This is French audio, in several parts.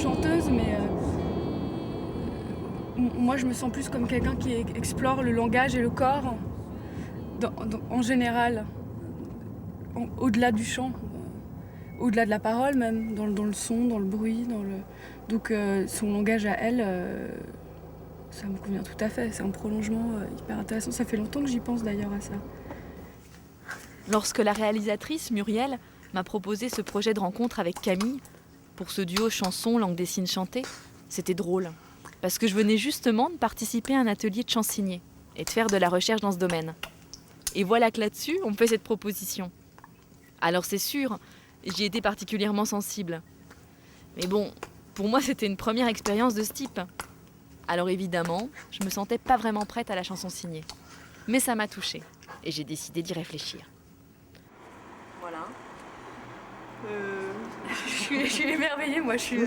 chanteuse, mais moi je me sens plus comme quelqu'un qui explore le langage et le corps en général, au-delà du chant, au-delà de la parole même, dans le son, dans le bruit, donc son langage à elle, ça me convient tout à fait. C'est un prolongement hyper intéressant. Ça fait longtemps que j'y pense d'ailleurs à ça. Lorsque la réalisatrice, Muriel, m'a proposé ce projet de rencontre avec Camille, pour ce duo chanson langue des signes chantée, c'était drôle. Parce que je venais justement de participer à un atelier de chansigné et de faire de la recherche dans ce domaine. Et voilà que là-dessus, on me fait cette proposition. Alors c'est sûr, j'y étais particulièrement sensible. Mais bon, pour moi c'était une première expérience de ce type. Alors évidemment, je me sentais pas vraiment prête à la chanson signée. Mais ça m'a touchée et j'ai décidé d'y réfléchir. Voilà. Je suis émerveillée, moi je suis...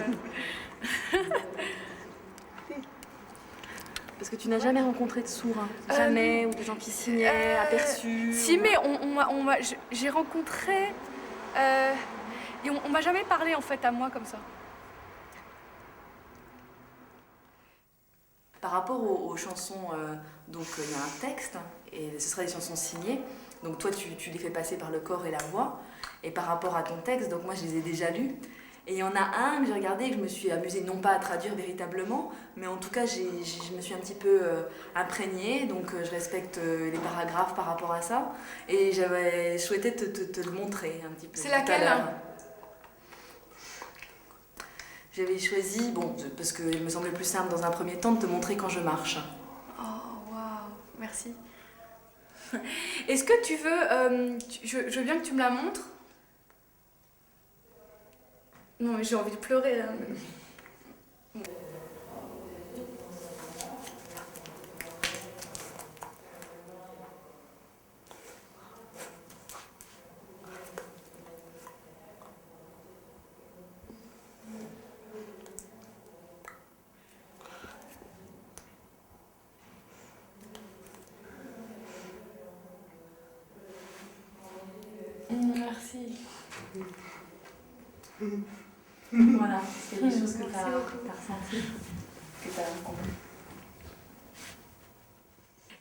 Parce que tu n'as jamais rencontré de sourds, hein. Jamais, ou des gens qui signaient, aperçus. Si, mais j'ai rencontré... et on m'a jamais parlé en fait à moi comme ça. Par rapport aux chansons, donc il y a un texte, et ce sera des chansons signées. Donc toi, tu les fais passer par le corps et la voix. Et par rapport à ton texte, donc moi, je les ai déjà lus. Et il y en a un que j'ai regardé et que je me suis amusée, non pas à traduire véritablement, mais en tout cas, je me suis un petit peu imprégnée. Donc je respecte les paragraphes par rapport à ça. Et j'avais souhaité te le montrer un petit peu. C'est laquelle? J'avais choisi, bon, parce qu'il me semblait plus simple dans un premier temps de te montrer quand je marche. Oh, waouh, merci. Est-ce que tu veux... je veux bien que tu me la montres. Non, mais j'ai envie de pleurer là. Merci. Voilà, c'est des choses que tu as ressenties, que tu as rencontrées.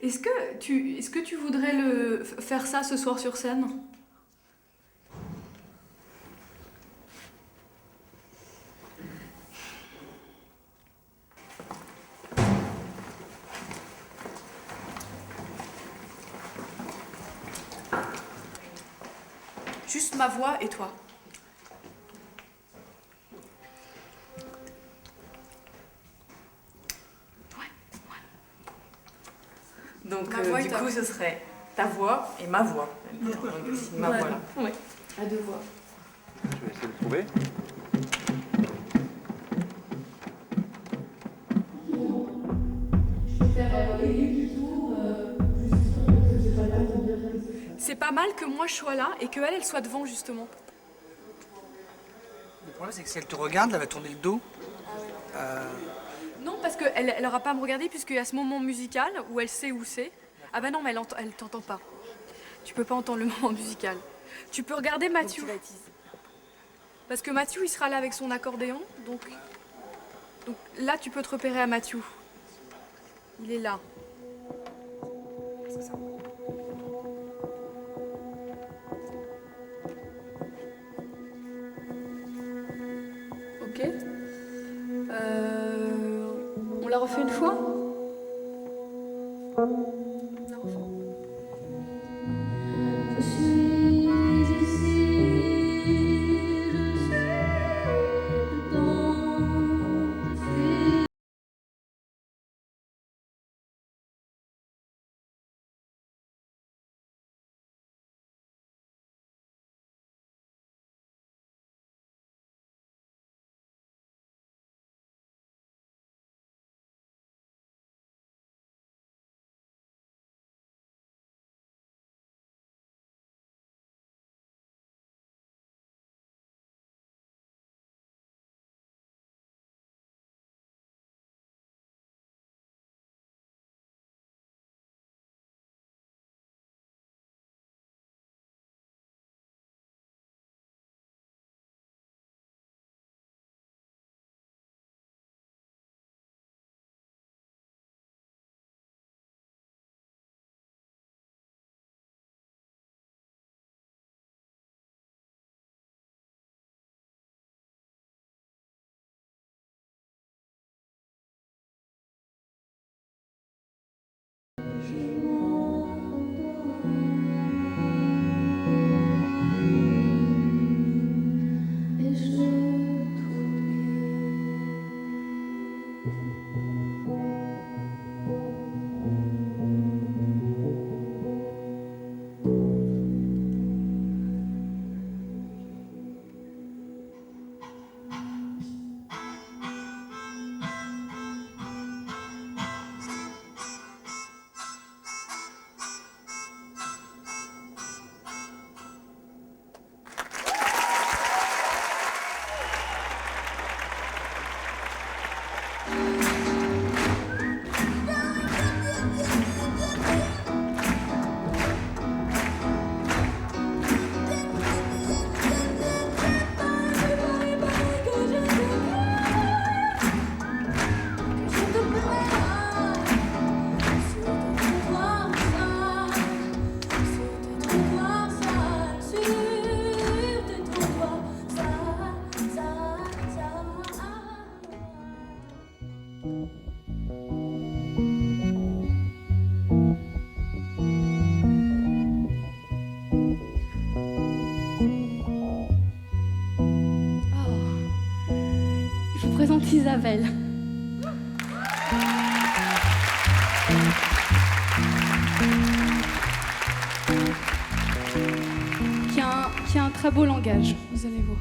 Est-ce que tu voudrais faire ça ce soir sur scène? Juste ma voix et toi. Donc du coup, ce serait ta voix et ma voix. Ma voix là. Ouais. À deux voix. Je vais essayer de trouver. C'est pas mal que moi je sois là et qu'elle, elle soit devant justement. Le problème, c'est que si elle te regarde, elle va tourner le dos. Non, parce qu'elle aura pas à me regarder puisqu'il y a ce moment musical où elle sait où c'est. Ah bah non, mais elle t'entend pas. Tu peux pas entendre le moment musical. Tu peux regarder Mathieu. Parce que Mathieu, il sera là avec son accordéon, donc là, tu peux te repérer à Mathieu. Il est là. C'est ça. Ok. On la refait une fois? On la refait. Isabelle. Qui a un très beau langage, vous allez voir.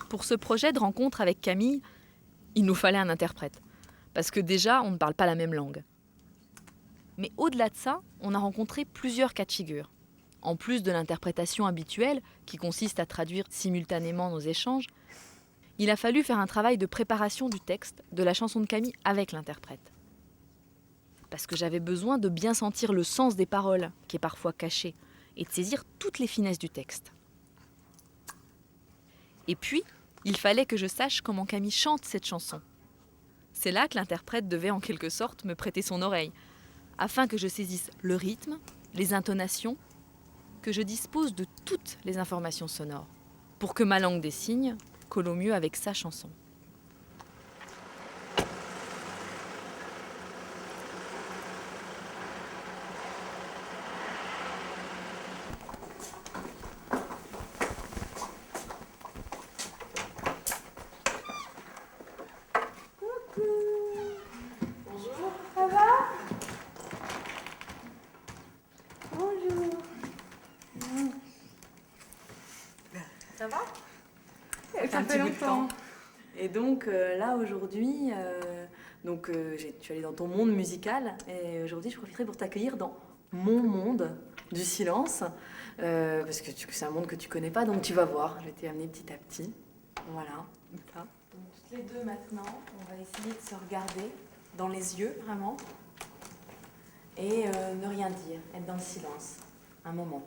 Pour ce projet de rencontre avec Camille, il nous fallait un interprète. Parce que déjà, on ne parle pas la même langue. Mais au-delà de ça, on a rencontré plusieurs cas de figure. En plus de l'interprétation habituelle, qui consiste à traduire simultanément nos échanges, il a fallu faire un travail de préparation du texte de la chanson de Camille avec l'interprète. Parce que j'avais besoin de bien sentir le sens des paroles, qui est parfois caché, et de saisir toutes les finesses du texte. Et puis, il fallait que je sache comment Camille chante cette chanson. C'est là que l'interprète devait en quelque sorte me prêter son oreille, afin que je saisisse le rythme, les intonations, que je dispose de toutes les informations sonores, pour que ma langue des signes colle au mieux avec sa chanson. Ça va ? Ça fait longtemps. Et donc là aujourd'hui, je suis allée dans ton monde musical et aujourd'hui je profiterai pour t'accueillir dans mon monde du silence parce que c'est un monde que tu connais pas, donc tu vas voir, je vais t'amener petit à petit. Voilà, ça. Donc, toutes les deux maintenant, on va essayer de se regarder dans les yeux vraiment et ne rien dire, être dans le silence un moment.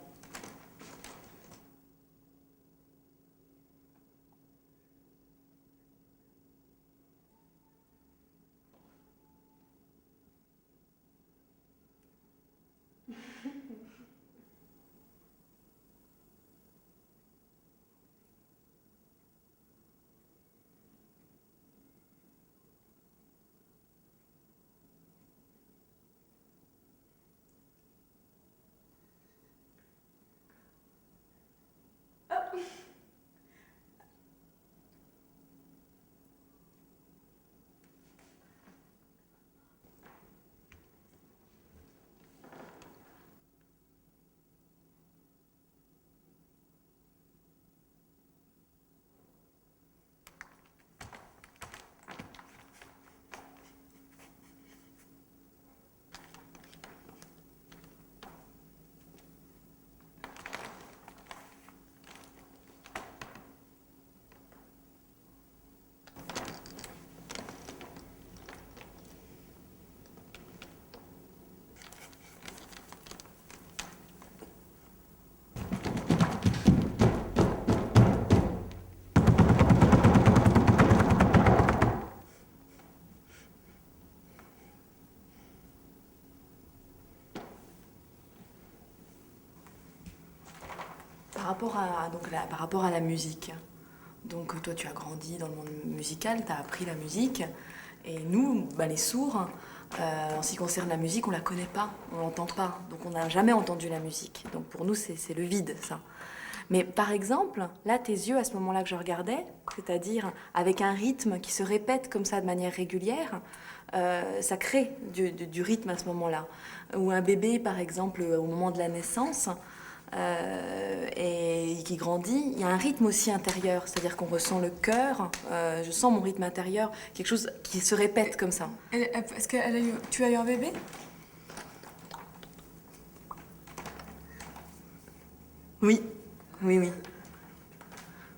par rapport à la musique. Donc toi tu as grandi dans le monde musical, tu as appris la musique. Et nous, les sourds, en ce qui concerne la musique, on la connaît pas, on l'entend pas. Donc on n'a jamais entendu la musique. Donc pour nous c'est le vide, ça. Mais par exemple, là tes yeux à ce moment-là que je regardais, c'est-à-dire avec un rythme qui se répète comme ça de manière régulière, ça crée du rythme à ce moment-là. Ou un bébé par exemple au moment de la naissance, et qui grandit, il y a un rythme aussi intérieur, c'est-à-dire qu'on ressent le cœur, je sens mon rythme intérieur, quelque chose qui se répète comme ça. Est-ce que tu as eu un bébé? Oui, oui.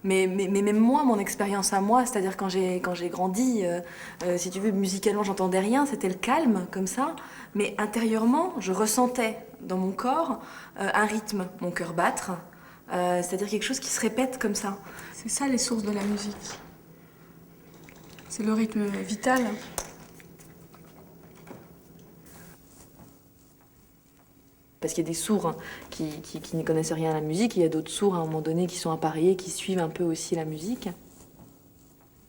Mais même moi, mon expérience à moi, c'est-à-dire quand j'ai grandi, si tu veux, musicalement, j'entendais rien, c'était le calme, comme ça. Mais intérieurement, je ressentais dans mon corps un rythme, mon cœur battre, c'est-à-dire quelque chose qui se répète comme ça. C'est ça les sources de la musique. C'est le rythme vital. Parce qu'il y a des sourds qui ne connaissent rien à la musique, et il y a d'autres sourds à un moment donné qui sont appareillés, qui suivent un peu aussi la musique.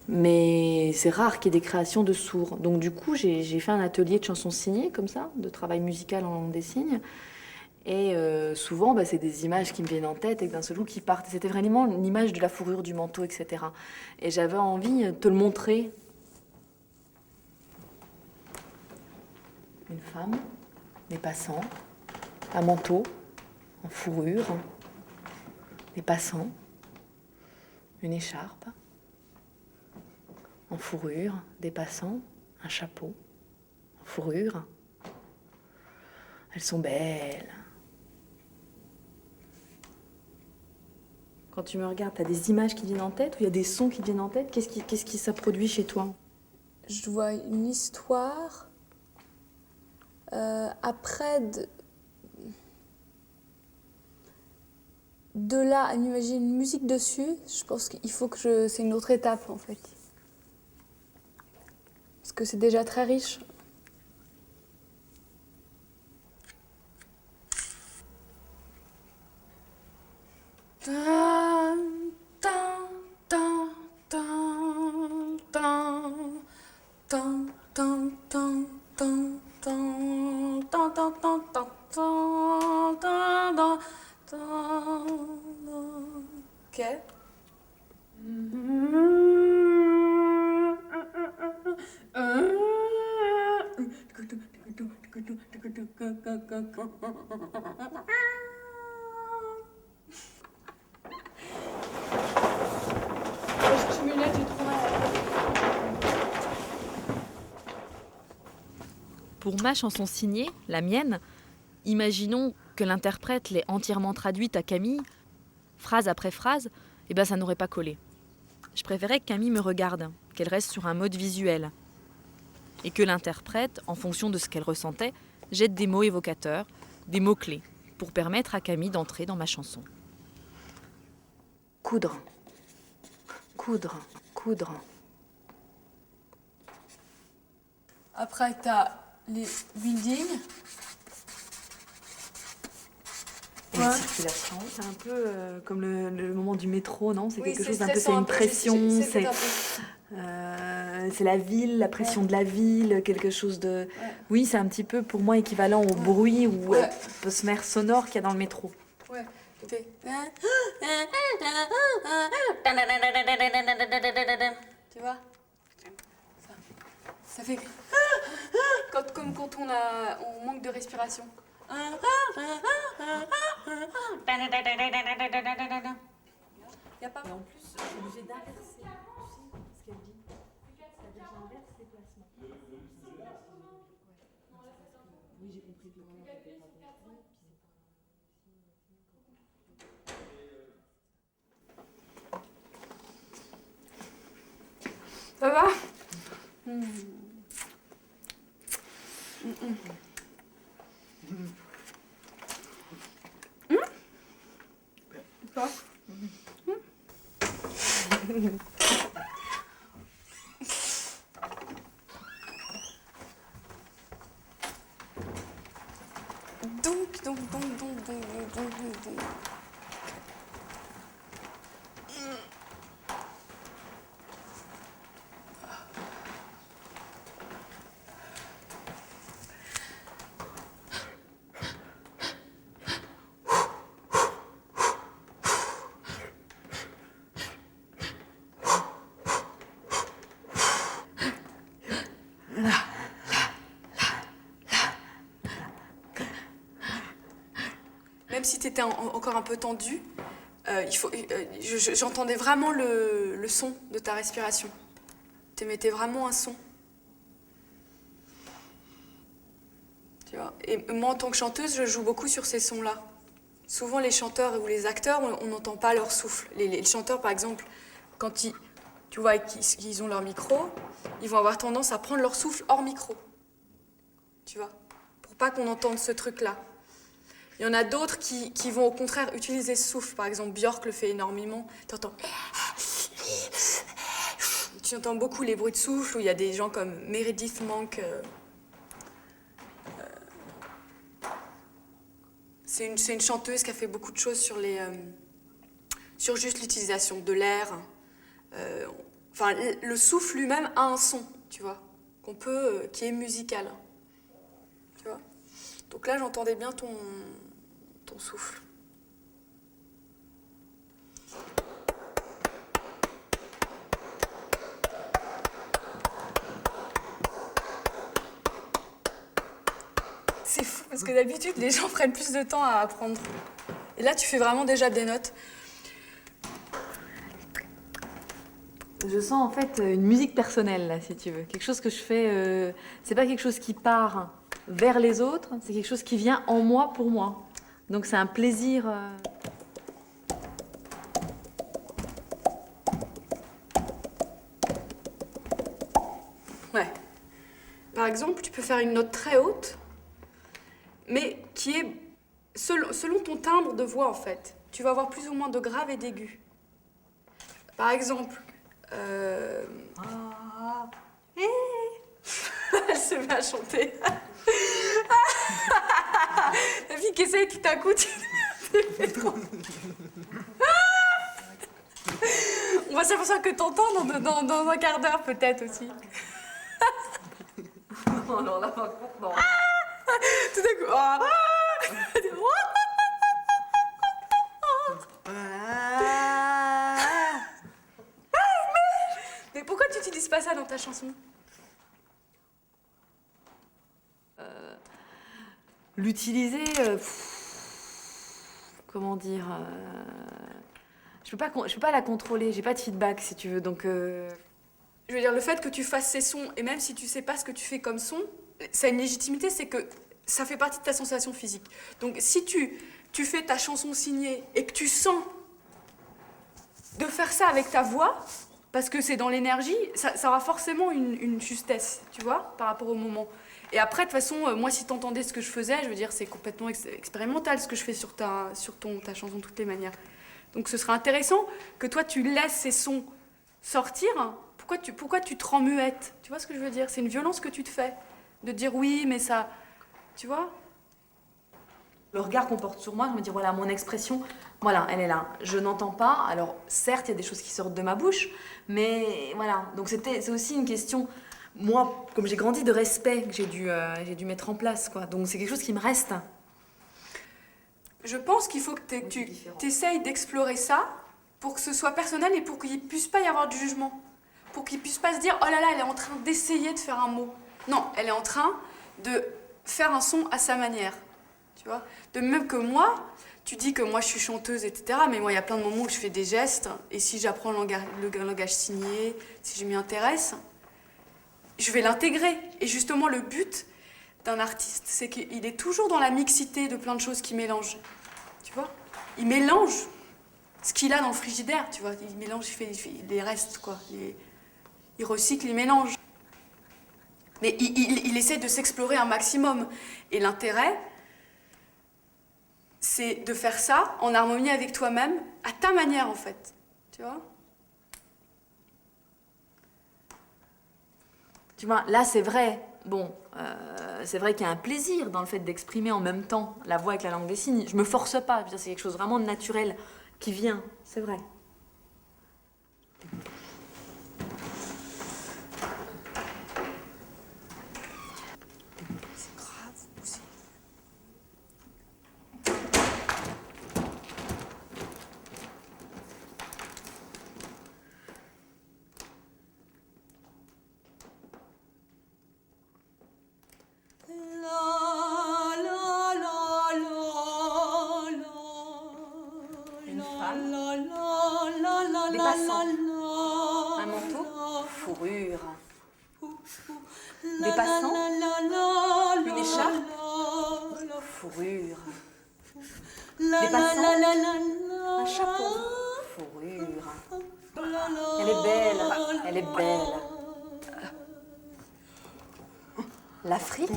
Mais c'est rare qu'il y ait des créations de sourds. Donc du coup, j'ai fait un atelier de chansons signées, comme ça, de travail musical en langue des signes. Et souvent, c'est des images qui me viennent en tête et d'un seul coup qui partent. C'était vraiment l'image de la fourrure du manteau, etc. Et j'avais envie de te le montrer. Une femme, des passants, un manteau en fourrure, des passants, une écharpe en fourrure, des passants, un chapeau en fourrure. Elles sont belles. Quand tu me regardes, t'as des images qui viennent en tête ou il y a des sons qui viennent en tête? Qu'est-ce qui ça produit chez toi? Je vois une histoire. Après, de là à imaginer une musique dessus, je pense qu'il faut que c'est une autre étape en fait. Parce que c'est déjà très riche. Ok. Pour ma chanson signée, la mienne, imaginons que l'interprète l'ait entièrement traduite à Camille, phrase après phrase, ça n'aurait pas collé. Je préférais que Camille me regarde, qu'elle reste sur un mode visuel. Et que l'interprète, en fonction de ce qu'elle ressentait, jette des mots évocateurs, des mots-clés, pour permettre à Camille d'entrer dans ma chanson. Coudre, coudre, coudre. Après, t'as les buildings. Et la circulation, c'est un peu comme le moment du métro, non? C'est Oui, quelque c'est chose d'un peu, c'est stressant, une pression, c'est c'est la ville, la pression de la ville, quelque chose de... Ouais. Oui, c'est un petit peu pour moi équivalent au bruit ou atmosphère sonore qu'il y a dans le métro. Ouais. T'es... Tu vois? Ça fait comme quand on manque de respiration. Y a pas. Et en plus, je suis obligée d'inverser, tu sais ce qu'elle dit. C'est-à-dire j'inverse les placements. Oui, j'ai compris que vraiment c'était pas bon. Ça va? Pas. Donc. même si tu étais encore un peu tendu, j'entendais vraiment le son de ta respiration. Tu émettais vraiment un son. Tu vois. Et moi, en tant que chanteuse, je joue beaucoup sur ces sons-là. Souvent, les chanteurs ou les acteurs, on n'entend pas leur souffle. Les chanteurs, par exemple, quand tu vois qu'ils ont leur micro, ils vont avoir tendance à prendre leur souffle hors micro. Tu vois, pour pas qu'on entende ce truc-là. Il y en a d'autres qui vont au contraire utiliser ce souffle. Par exemple, Björk le fait énormément. Tu entends beaucoup les bruits de souffle, où il y a des gens comme Meredith Monk. C'est une chanteuse qui a fait beaucoup de choses sur juste l'utilisation de l'air. Enfin, le souffle lui-même a un son, tu vois, qui est musical. Tu vois. Donc là, j'entendais bien ton souffle. C'est fou, parce que d'habitude, les gens prennent plus de temps à apprendre. Et là, tu fais vraiment déjà des notes. Je sens en fait une musique personnelle, là, si tu veux. Quelque chose que je fais, c'est pas quelque chose qui part vers les autres, c'est quelque chose qui vient en moi pour moi. Donc c'est un plaisir. Ouais. Par exemple, tu peux faire une note très haute, mais qui est selon ton timbre de voix, en fait. Tu vas avoir plus ou moins de grave et d'aigu. Par exemple, elle se met à chanter. La fille qui essaye tout à coup, on va s'apercevoir que t'entends dans un quart d'heure, peut-être aussi. Non, non, là par contre, non. Tout à coup. Mais pourquoi tu n'utilises pas ça dans ta chanson? L'utiliser, comment dire, je peux pas la contrôler, j'ai pas de feedback si tu veux, donc. Je veux dire, le fait que tu fasses ces sons, et même si tu sais pas ce que tu fais comme son, ça a une légitimité, c'est que ça fait partie de ta sensation physique. Donc si tu fais ta chanson signée et que tu sens de faire ça avec ta voix, parce que c'est dans l'énergie, ça aura forcément une justesse, tu vois, par rapport au moment. Et après, de toute façon, moi, si t'entendais ce que je faisais, je veux dire, c'est complètement expérimental ce que je fais sur ta chanson de toutes les manières. Donc ce serait intéressant que toi, tu laisses ces sons sortir. Pourquoi tu te rends muette? Tu vois ce que je veux dire? C'est une violence que tu te fais. De dire oui, mais ça... Tu vois? Le regard qu'on porte sur moi, je me dis, voilà, mon expression, voilà, elle est là. Je n'entends pas. Alors, certes, il y a des choses qui sortent de ma bouche, mais voilà. Donc, c'est aussi une question, moi, comme j'ai grandi, de respect que j'ai dû mettre en place, quoi. Donc, c'est quelque chose qui me reste. Je pense qu'il faut que tu essayes d'explorer ça pour que ce soit personnel et pour qu'il ne puisse pas y avoir de jugement. Pour qu'il ne puisse pas se dire, oh là là, elle est en train d'essayer de faire un mot. Non, elle est en train de faire un son à sa manière. Tu vois? De même que moi, tu dis que moi je suis chanteuse, etc. Mais moi, il y a plein de moments où je fais des gestes. Et si j'apprends le langage signé, si je m'y intéresse, je vais l'intégrer. Et justement, le but d'un artiste, c'est qu'il est toujours dans la mixité de plein de choses qui mélangent. Tu vois? Il mélange ce qu'il a dans le frigidaire, tu vois. Il mélange, il fait les restes, quoi. Il recycle, il mélange. Mais il essaie de s'explorer un maximum. Et l'intérêt, c'est de faire ça en harmonie avec toi-même, à ta manière, en fait. Tu vois? Tu vois, là, c'est vrai. Bon, c'est vrai qu'il y a un plaisir dans le fait d'exprimer en même temps la voix avec la langue des signes. Je me force pas, c'est quelque chose vraiment de naturel qui vient, c'est vrai. C'est grave aussi. La la la la la. Des passants, une écharpe, fourrure. Des passants, un chapeau, fourrure. Elle est belle, elle est belle. L'Afrique,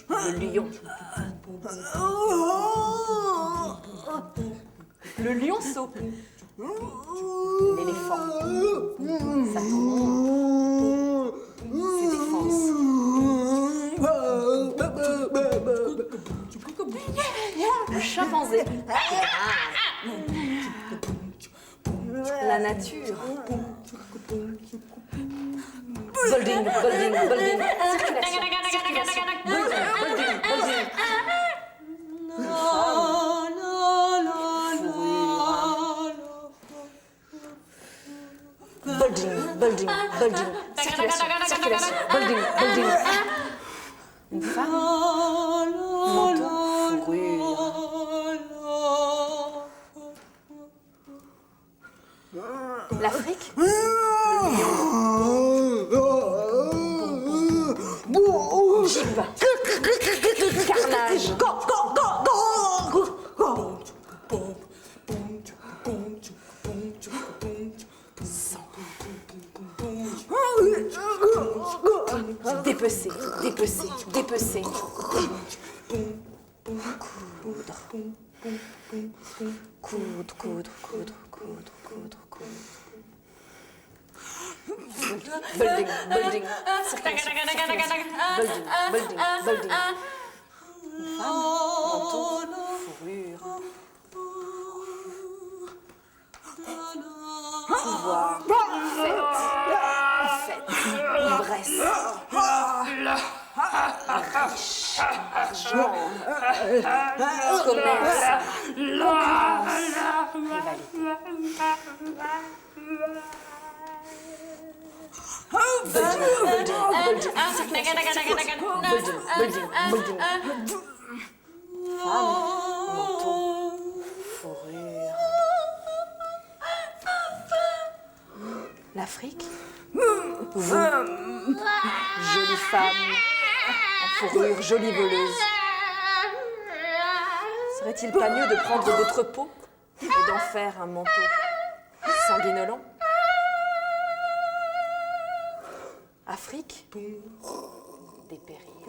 le lion. Le lionceau, l'éléphant, sa tourmente, ses défenses. Le chimpanzé, la nature. Building, building, building, circulation, circulation, building, building, building. Une femme, fourrure. Building, building, building, circulation, circulation, building, building. Une femme, manteau, fourrure. L'Afrique, le lion. Jeep, carnage. Sang. Dépecer, dépecer, dépecer. Coudre, coudre, coudre, coudre, coudre, coudre. Building, building, circulation, circulation, building, building, building. Une femme, manteau, fourrure. Pouvoir, fête, ivresse, riche, argent, commerce, concurrence, rivalité. Building, building, building, building, building, building. Femme, manteau, fourrure. L'Afrique, vous, jolie femme, en fourrure, jolie voleuse. Serait-il pas mieux de prendre votre peau et d'en faire un manteau sanguinolent? Afrique, dépérir.